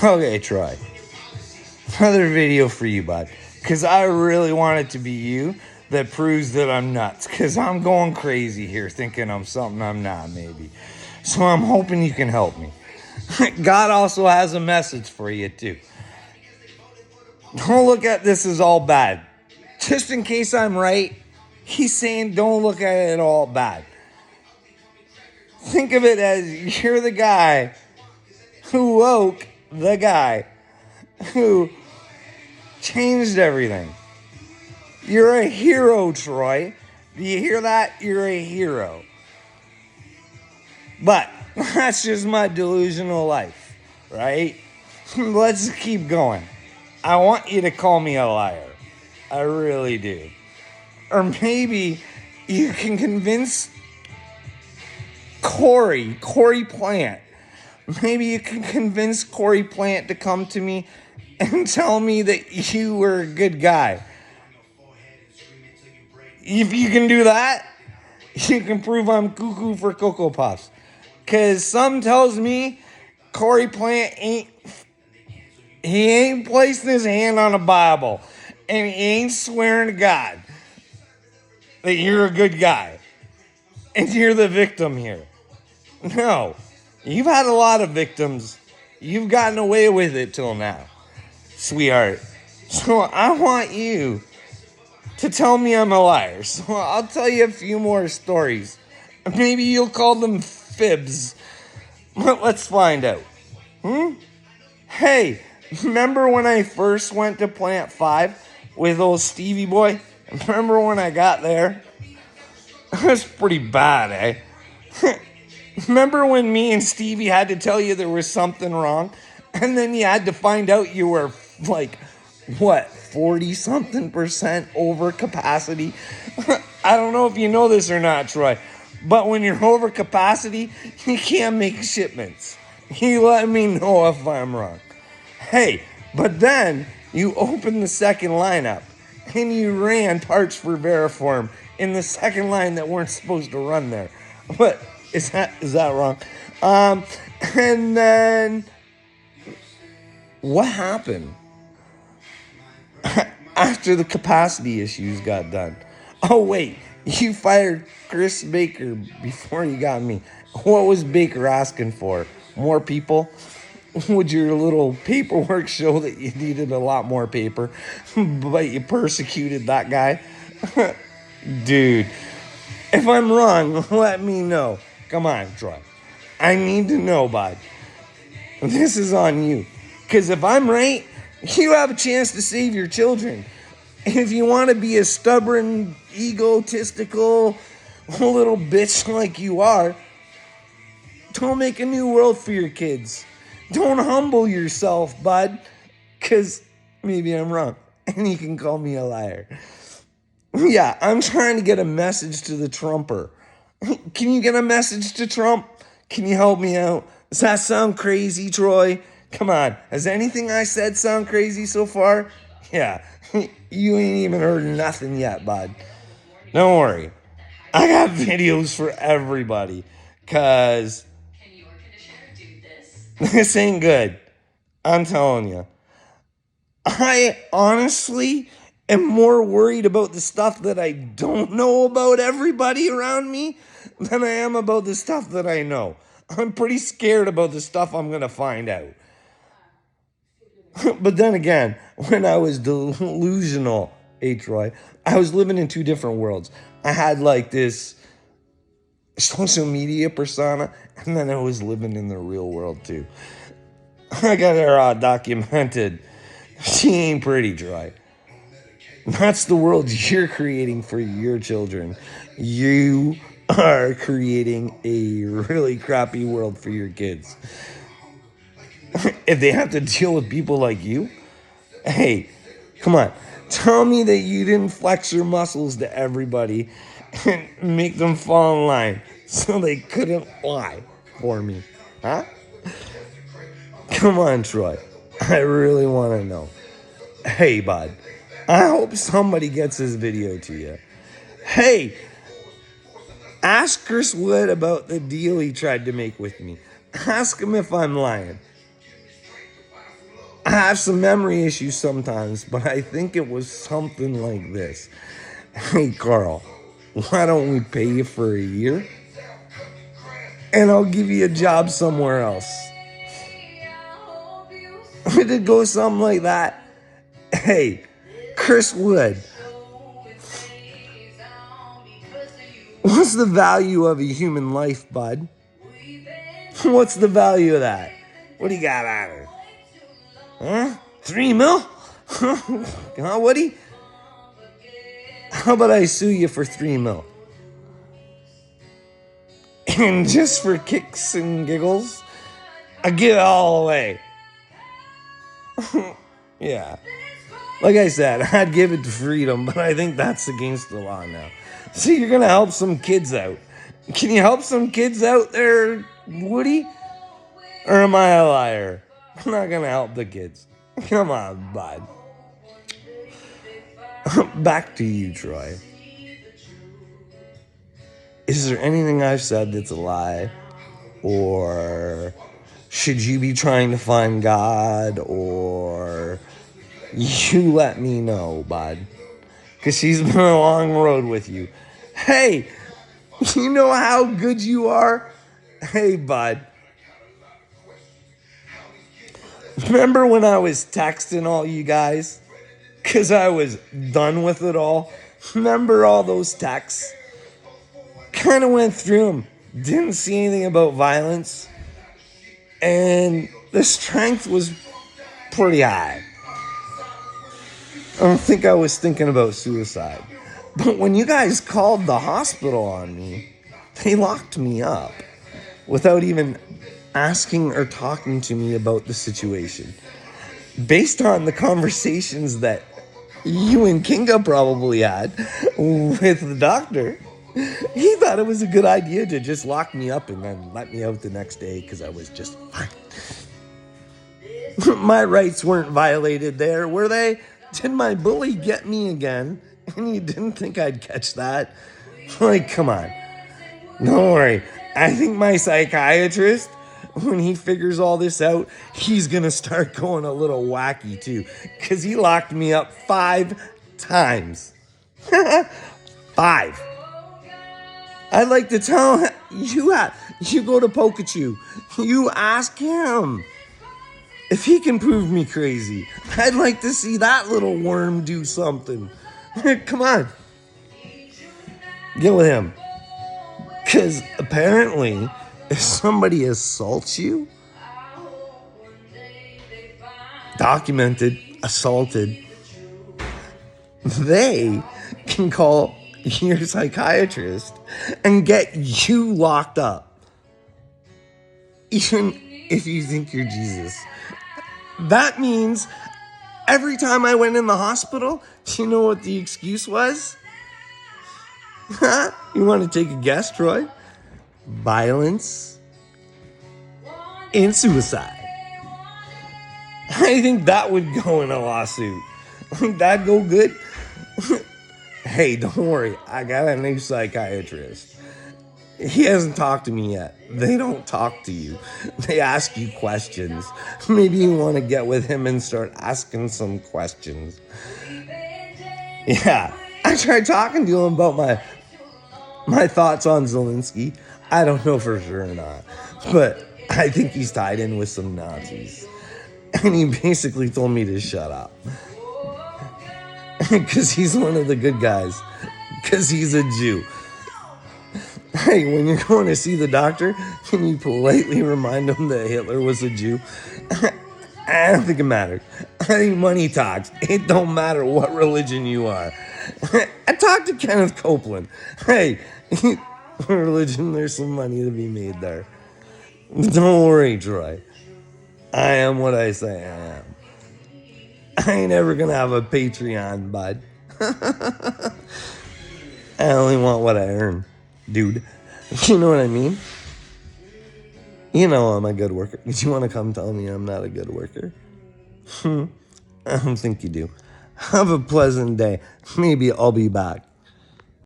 Okay, Troy. Another video for you, bud. Because I really want it to be you that proves that I'm nuts. Because I'm going crazy here thinking I'm something I'm not, maybe. So I'm hoping you can help me. God also has a message for you, too. Don't look at this as all bad. Just in case I'm right, he's saying don't look at it all bad. Think of it as you're the guy who woke the guy who changed everything. You're a hero, Troy. Do you hear that? You're a hero. But that's just my delusional life, right? Let's keep going. I want you to call me a liar. I really do. Or maybe you can convince Corey Plant. Maybe you can convince Corey Plant to come to me and tell me that you were a good guy. If you can do that, you can prove I'm cuckoo for Cocoa Puffs. Because some tells me Corey Plant ain't placing his hand on a Bible. And he ain't swearing to God that you're a good guy. And you're the victim here. No. You've had a lot of victims. You've gotten away with it till now, sweetheart. So I want you to tell me I'm a liar. So I'll tell you a few more stories. Maybe you'll call them fibs. But let's find out. Hey, remember when I first went to Plant 5 with old Stevie Boy? Remember when I got there? It was pretty bad, eh? Remember when me and Stevie had to tell you there was something wrong? And then you had to find out you were like, 40-something% over capacity? I don't know if you know this or not, Troy, but when you're over capacity, you can't make shipments. You let me know if I'm wrong. Hey, but then you opened the second lineup and you ran parts for Veriform in the second line that weren't supposed to run there. What? Is that wrong? And then what happened after the capacity issues got done? Oh, wait, you fired Chris Baker before you got me. What was Baker asking for? More people? Would your little paperwork show that you needed a lot more paper, but you persecuted that guy? Dude, if I'm wrong, let me know. Come on, Troy. I need to know, bud. This is on you. Because if I'm right, you have a chance to save your children. If you want to be a stubborn, egotistical little bitch like you are, don't make a new world for your kids. Don't humble yourself, bud. Because maybe I'm wrong. And you can call me a liar. Yeah, I'm trying to get a message to the Trumper. Can you get a message to Trump? Can you help me out? Does that sound crazy, Troy? Come on. Has anything I said sound crazy so far? Yeah. You ain't even heard nothing yet, bud. Don't worry. I got videos for everybody. Because this ain't good. I'm telling you. I honestly am more worried about the stuff that I don't know about everybody around me than I am about the stuff that I know. I'm pretty scared about the stuff I'm going to find out. But then again, when I was delusional, Troy, I was living in two different worlds. I had like this social media persona, and then I was living in the real world too. I got her documented. She ain't pretty, Troy. That's the world you're creating for your children. You are creating a really crappy world for your kids. If they have to deal with people like you, hey, come on. Tell me that you didn't flex your muscles to everybody and make them fall in line so they couldn't lie for me. Huh? Come on, Troy. I really want to know. Hey, bud. I hope somebody gets this video to you. Hey, ask Chris Wood about the deal he tried to make with me. Ask him if I'm lying. have some memory issues sometimes, but I think it was something like this. Hey, Carl, why don't we pay you for a year? And I'll give you a job somewhere else. It did go something like that. Hey, Chris Wood, what's the value of a human life, bud? What's the value of that? What do you got on it? Huh? 3 mil? Huh, Woody? How about I sue you for 3 mil? And just for kicks and giggles, I give it all away. Yeah. Like I said, I'd give it to Freedom, but I think that's against the law now. So you're going to help some kids out. Can you help some kids out there, Woody? Or am I a liar? I'm not going to help the kids. Come on, bud. Back to you, Troy. Is there anything I've said that's a lie? Or should you be trying to find God? Or you let me know, bud. Because she's been a long road with you. Hey, you know how good you are? Hey, bud. Remember when I was texting all you guys? Because I was done with it all. Remember all those texts? Kind of went through them. Didn't see anything about violence. And the strength was pretty high. I don't think I was thinking about suicide. But when you guys called the hospital on me, they locked me up without even asking or talking to me about the situation. Based on the conversations that you and Kinga probably had with the doctor, he thought it was a good idea to just lock me up and then let me out the next day because I was just fine. My rights weren't violated there, were they? Did my bully get me again? And you didn't think I'd catch that? Like, come on. Don't worry. I think my psychiatrist, when he figures all this out, he's going to start going a little wacky too. Because he locked me up 5 times. 5. I'd like to tell him, you go to Pikachu. You ask him if he can prove me crazy. I'd like to see that little worm do something. Come on. Get with him. Because apparently, if somebody assaults you, documented, assaulted, they can call your psychiatrist and get you locked up. Even if you think you're Jesus. That means every time I went in the hospital, do you know what the excuse was? You want to take a guess, Troy? Violence and suicide. I think that would go in a lawsuit. That'd go good. Hey, don't worry. I got a new psychiatrist. He hasn't talked to me yet. They don't talk to you. They ask you questions. Maybe you want to get with him and start asking some questions. Yeah, I tried talking to him about my thoughts on Zelensky. I don't know for sure or not. But I think he's tied in with some Nazis. And he basically told me to shut up. Because he's one of the good guys. Because he's a Jew. Hey, when you're going to see the doctor, can you politely remind him that Hitler was a Jew? I don't think it matters. I think money talks. It don't matter what religion you are. I talked to Kenneth Copeland. Hey, religion, there's some money to be made there. Don't worry, Troy. I am what I say I am. I ain't ever gonna have a Patreon, bud. I only want what I earn, dude. You know what I mean? You know I'm a good worker. Did you want to come tell me I'm not a good worker? I don't think you do. Have a pleasant day. Maybe I'll be back.